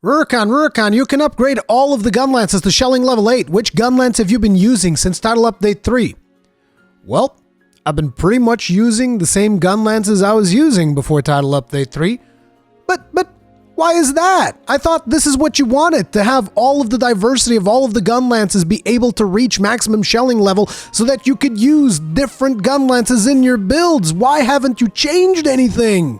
Rurikhan, you can upgrade all of the Gunlances to shelling level 8. Which Gunlance have you been using since Title Update 3? Well, I've been pretty much using the same Gunlances I was using before Title Update 3. But why is that? I thought this is what you wanted, to have all of the diversity of all of the Gunlances be able to reach maximum shelling level so that you could use different Gunlances in your builds. Why haven't you changed anything?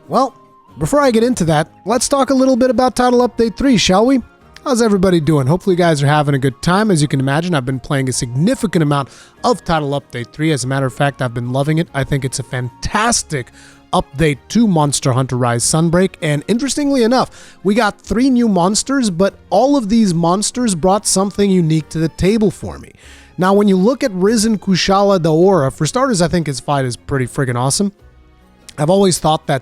Well, before I get into that, let's talk a little bit about Title Update 3, shall we? How's everybody doing? Hopefully you guys are having a good time. As you can imagine, I've been playing a significant amount of Title Update 3. As a matter of fact, I've been loving it. I think it's a fantastic update to Monster Hunter Rise Sunbreak, and interestingly enough, we got 3 new monsters, but all of these monsters brought something unique to the table for me. Now, when you look at Risen Kushala Daora, for starters, I think his fight is pretty friggin' awesome. I've always thought that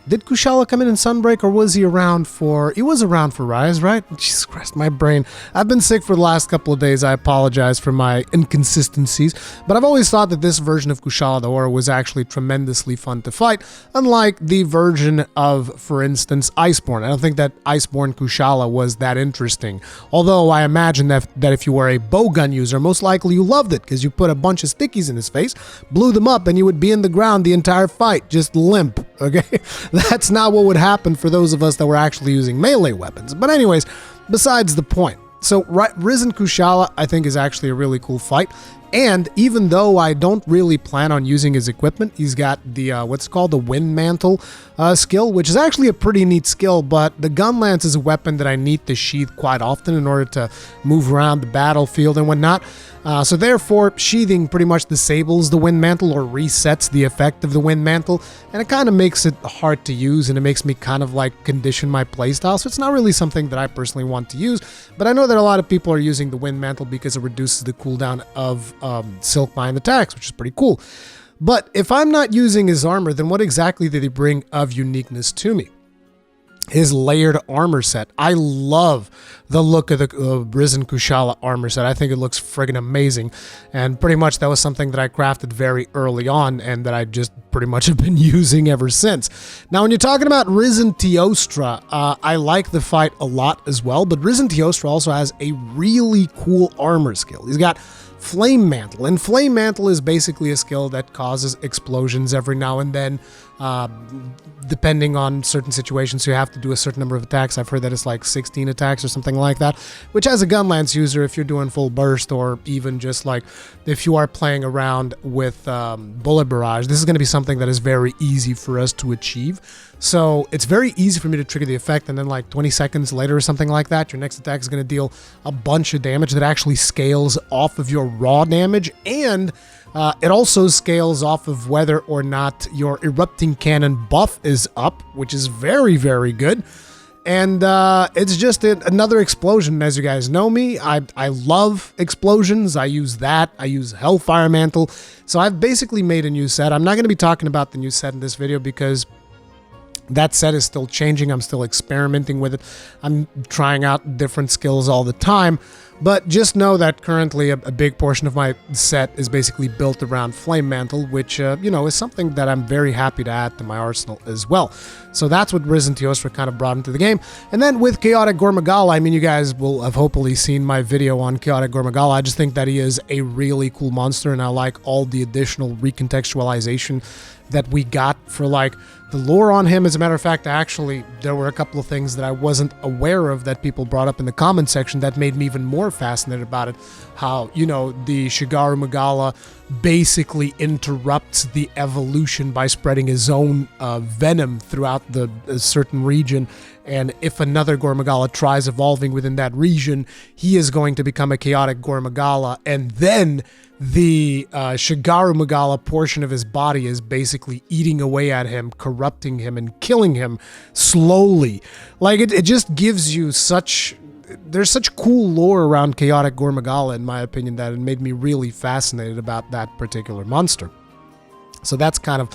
did Kushala come in Sunbreak, or was he around for... He was around for Rise, right? Jesus Christ, my brain. I've been sick for the last couple of days. I apologize for my inconsistencies. But I've always thought that this version of Kushala Daora was actually tremendously fun to fight, unlike the version of, for instance, Iceborne. I don't think that Iceborne Kushala was that interesting. Although I imagine that if you were a bowgun user, most likely you loved it, because you put a bunch of stickies in his face, blew them up, and you would be in the ground the entire fight, just limp, okay? That's not what would happen for those of us that were actually using melee weapons. But anyways, besides the point. So Risen Kushala, I think, is actually a really cool fight. And even though I don't really plan on using his equipment, he's got the, what's called the Wind Mantle skill, which is actually a pretty neat skill, but the Gunlance is a weapon that I need to sheath quite often in order to move around the battlefield and whatnot. So therefore, sheathing pretty much disables the Wind Mantle or resets the effect of the Wind Mantle, and it kind of makes it hard to use, and it makes me kind of like condition my playstyle, so it's not really something that I personally want to use, but I know that a lot of people are using the Wind Mantle because it reduces the cooldown of Silk Bind attacks, which is pretty cool. But if I'm not using his armor, then what exactly did he bring of uniqueness to me? His layered armor set. I love the look of the Risen Kushala armor set. I think it looks friggin' amazing, and pretty much that was something that I crafted very early on and that I just pretty much have been using ever since. Now, when you're talking about Risen Teostra, I like the fight a lot as well, but Risen Teostra also has a really cool armor skill. He's got Flame Mantle, and Flame Mantle is basically a skill that causes explosions every now and then, depending on certain situations. So you have to do a certain number of attacks. I've heard that it's like 16 attacks or something like that, which as a Gunlance user, if you're doing full burst, or even just like if you are playing around with Bullet Barrage, this is going to be something that is very easy for us to achieve. So it's very easy for me to trigger the effect, and then like 20 seconds later or something like that, your next attack is going to deal a bunch of damage that actually scales off of your raw damage, and it also scales off of whether or not your Erupting Cannon buff is up, which is very, very good. And it's just another explosion. As you guys know me, I love explosions. I use that. I use Hellfire Mantle. So I've basically made a new set. I'm not going to be talking about the new set in this video because that set is still changing. I'm still experimenting with it. I'm trying out different skills all the time. But just know that currently a big portion of my set is basically built around Flame Mantle, which, you know, is something that I'm very happy to add to my arsenal as well. So that's what Risen Teostra kind of brought into the game. And then with Chaotic Gormagala, I mean, you guys will have hopefully seen my video on Chaotic Gormagala. I just think that he is a really cool monster, and I like all the additional recontextualization that we got for like the lore on him. As a matter of fact, there were a couple of things that I wasn't aware of that people brought up in the comment section that made me even more fascinated about it. How, you know, the Shigaru Magala basically interrupts the evolution by spreading his own venom throughout a certain region, and if another Gormagala tries evolving within that region, he is going to become a chaotic Gormagala, and then the Shigaru Magala portion of his body is basically eating away at him, corrupting him, and killing him slowly. Like, it just gives you such... There's such cool lore around Chaotic Gormagala, in my opinion, that it made me really fascinated about that particular monster. So that's kind of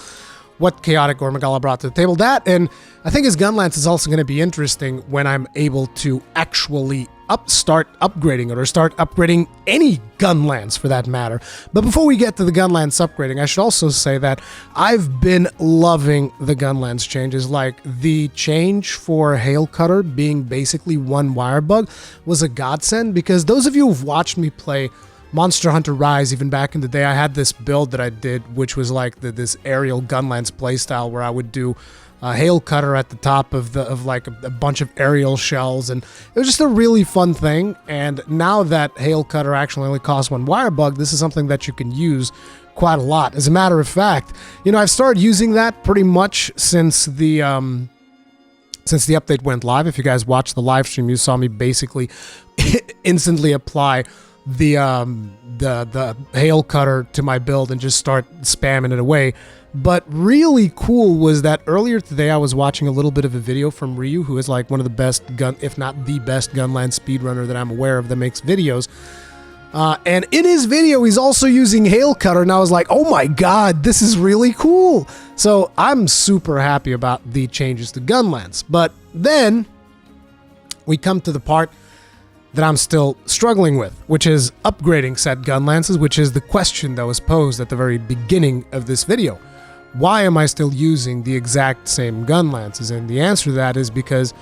what Chaotic Gormagala brought to the table. That, and I think his Gunlance is also going to be interesting when I'm able to actually start upgrading it, or start upgrading any Gunlance for that matter. But before we get to the Gunlance upgrading, I should also say that I've been loving the Gunlance changes. Like, the change for Hail Cutter being basically one wire bug was a godsend, because those of you who've watched me play Monster Hunter Rise, even back in the day, I had this build that I did, which was like this aerial Gunlance playstyle where I would do Hail Cutter at the top of like a bunch of aerial shells, and it was just a really fun thing. And now that Hail Cutter actually only costs one wire bug, this is something that you can use quite a lot. As a matter of fact, you know, I've started using that pretty much since the update went live. If you guys watched the live stream, you saw me basically instantly apply the Hail Cutter to my build and just start spamming it away. But really cool was that earlier today I was watching a little bit of a video from Ryu, who is like one of the best if not the best Gunlance speedrunner that I'm aware of that makes videos. And in his video, he's also using Hail Cutter, and I was like, oh my god, this is really cool. So I'm super happy about the changes to Gunlance. But then we come to the part that I'm still struggling with, which is upgrading said Gunlances, which is the question that was posed at the very beginning of this video. Why am I still using the exact same Gunlances? And the answer to that is because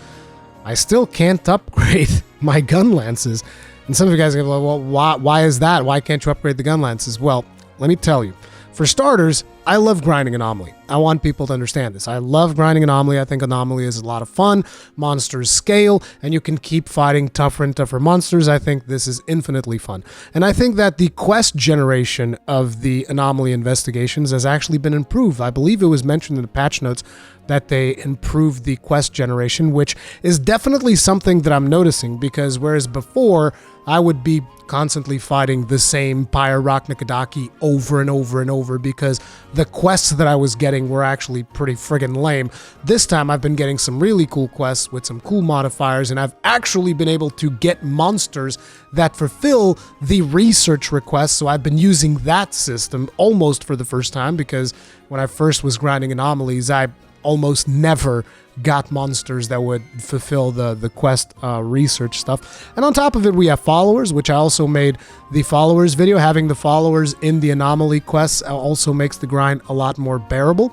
I still can't upgrade my Gunlances. And some of you guys are like, well, why is that? Why can't you upgrade the Gunlances? Well, let me tell you. For starters, I love grinding Anomaly. I want people to understand this. I love grinding Anomaly. I think Anomaly is a lot of fun. Monsters scale, and you can keep fighting tougher and tougher monsters. I think this is infinitely fun. And I think that the quest generation of the Anomaly investigations has actually been improved. I believe it was mentioned in the patch notes that they improved the quest generation, which is definitely something that I'm noticing, because whereas before I would be constantly fighting the same Pyrock Nikodaki over and over and over because the quests that I was getting were actually pretty friggin' lame. This time I've been getting some really cool quests with some cool modifiers, and I've actually been able to get monsters that fulfill the research requests, so I've been using that system almost for the first time, because when I first was grinding anomalies, I almost never got monsters that would fulfill the quest research stuff. And on top of it, we have followers, which I also made the followers video. Having the followers in the anomaly quests also makes the grind a lot more bearable.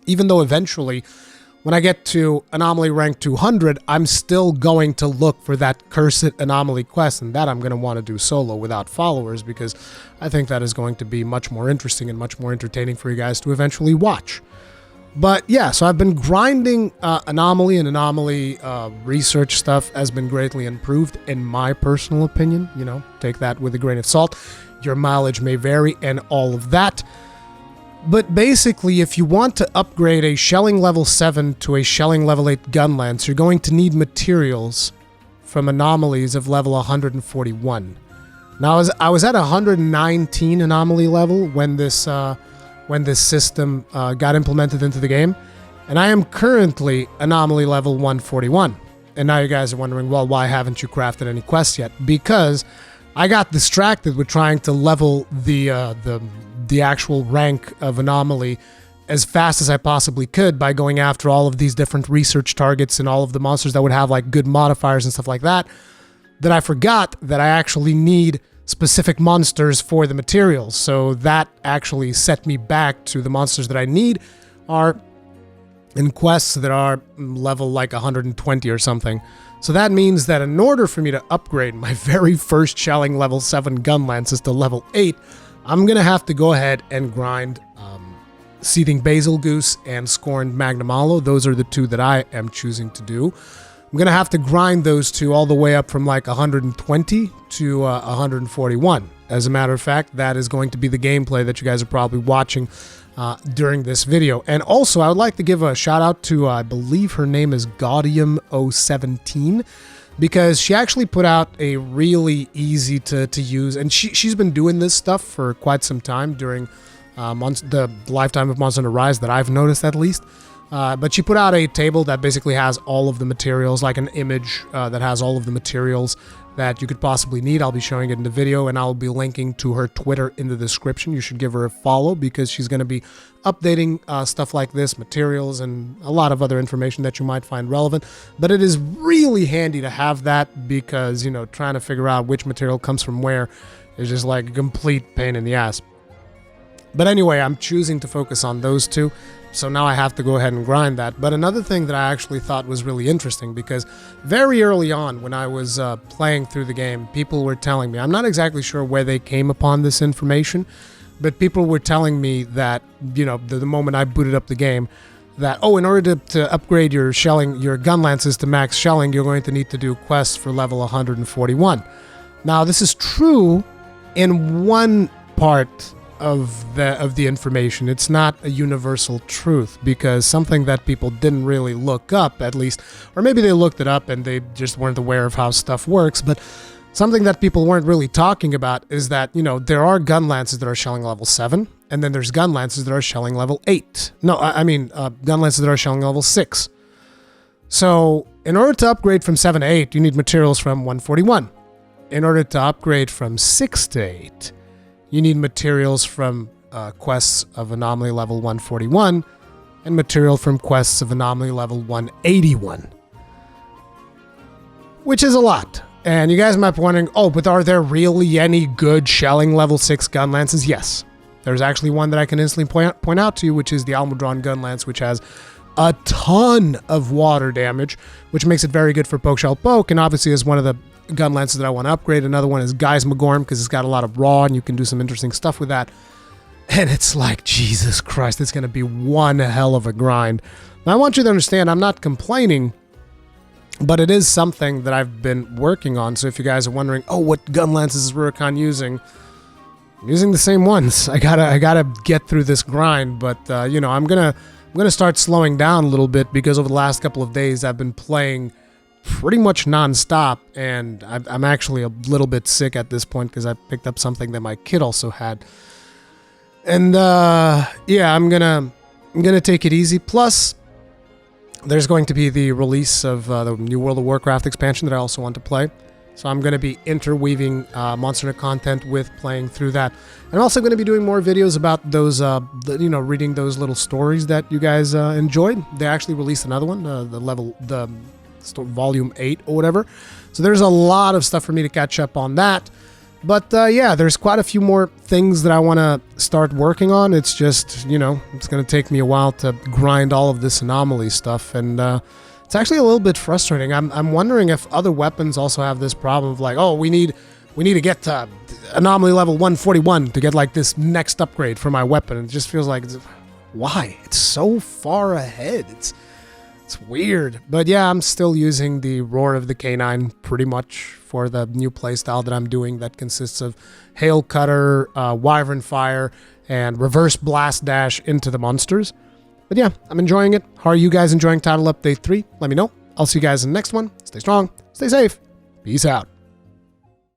Even though eventually, when I get to anomaly rank 200, I'm still going to look for that cursed anomaly quest, and that I'm going to want to do solo without followers, because I think that is going to be much more interesting and much more entertaining for you guys to eventually watch. But yeah, so I've been grinding Anomaly, and Anomaly research stuff has been greatly improved, in my personal opinion. You know, take that with a grain of salt. Your mileage may vary and all of that. But basically, if you want to upgrade a Shelling level 7 to a Shelling level 8 Gunlance, you're going to need materials from Anomalies of level 141. Now, I was at 119 Anomaly level when this system got implemented into the game, and I am currently Anomaly level 141. And now you guys are wondering, well, why haven't you crafted any quests yet? Because I got distracted with trying to level the actual rank of Anomaly as fast as I possibly could by going after all of these different research targets and all of the monsters that would have like good modifiers and stuff like that, that I forgot that I actually need specific monsters for the materials. So that actually set me back to the monsters that I need are in quests that are level like 120 or something. So that means that in order for me to upgrade my very first Shelling level 7 Gunlances to level 8, I'm going to have to go ahead and grind Seething Basil Goose and Scorned Magnum Aloe. Those are the two that I am choosing to do. I'm going to have to grind those two all the way up from like 120 to 141. As a matter of fact, that is going to be the gameplay that you guys are probably watching during this video. And also, I would like to give a shout out to, I believe her name is Gaudium017, because she actually put out a really easy to use, and she's been doing this stuff for quite some time during the lifetime of Monster Hunter Rise that I've noticed at least. But she put out a table that basically has all of the materials, like an image that has all of the materials that you could possibly need. I'll be showing it in the video, and I'll be linking to her Twitter in the description. You should give her a follow because she's going to be updating stuff like this, materials, and a lot of other information that you might find relevant. But it is really handy to have that because, you know, trying to figure out which material comes from where is just like a complete pain in the ass. But anyway, I'm choosing to focus on those two. So now I have to go ahead and grind that. But another thing that I actually thought was really interesting, because very early on when I was playing through the game, people were telling me, I'm not exactly sure where they came upon this information, but people were telling me that, you know, the moment I booted up the game, that, oh, in order to upgrade your shelling, your gun lances to max shelling, you're going to need to do quests for level 141. Now, this is true in one part of the information. It's not a universal truth, because something that people didn't really look up, at least, or maybe they looked it up and they just weren't aware of how stuff works, but something that people weren't really talking about is that, you know, there are gun lances that are shelling level 7, and then there's gun lances that are shelling level 8. No, I mean gun lances that are shelling level 6. So in order to upgrade from 7 to 8, you need materials from 141. In order to upgrade from 6 to 8, you need materials from quests of anomaly level 141 and material from quests of anomaly level 181. Which is a lot. And you guys might be wondering, oh, but are there really any good shelling level 6 gun lances? Yes. There's actually one that I can instantly point out to you, which is the Almudron gun lance, which has a ton of water damage, which makes it very good for poke shell poke, and obviously is one of the gun lances that I want to upgrade. Another one is Guy's Magorm, because it's got a lot of raw and you can do some interesting stuff with that. And it's like, Jesus Christ, it's going to be one hell of a grind. Now, I want you to understand, I'm not complaining, but it is something that I've been working on. So if you guys are wondering, oh, what gun lances is Rurikhan using? I'm using the same ones. I gotta get through this grind, but you know, I'm gonna start slowing down a little bit, because over the last couple of days I've been playing pretty much non-stop, and I'm actually a little bit sick at this point because I picked up something that my kid also had. And yeah, I'm gonna take it easy. Plus, there's going to be the release of the new World of Warcraft expansion that I also want to play. So I'm going to be interweaving Monster Hunter content with playing through that. And I'm also going to be doing more videos about those, you know, reading those little stories that you guys enjoyed. They actually released another one, the volume 8 or whatever. So there's a lot of stuff for me to catch up on that. But yeah, there's quite a few more things that I want to start working on. It's just, you know, it's going to take me a while to grind all of this anomaly stuff. And it's actually a little bit frustrating. I'm wondering if other weapons also have this problem of like, oh, we need to get to anomaly level 141 to get like this next upgrade for my weapon. It just feels like, why? It's so far ahead. It's weird. But yeah, I'm still using the Roar of the Canine pretty much for the new playstyle that I'm doing that consists of Hail Cutter, Wyvern Fire, and Reverse Blast Dash into the monsters. But yeah, I'm enjoying it. How are you guys enjoying Title Update 3? Let me know. I'll see you guys in the next one. Stay strong, stay safe, peace out.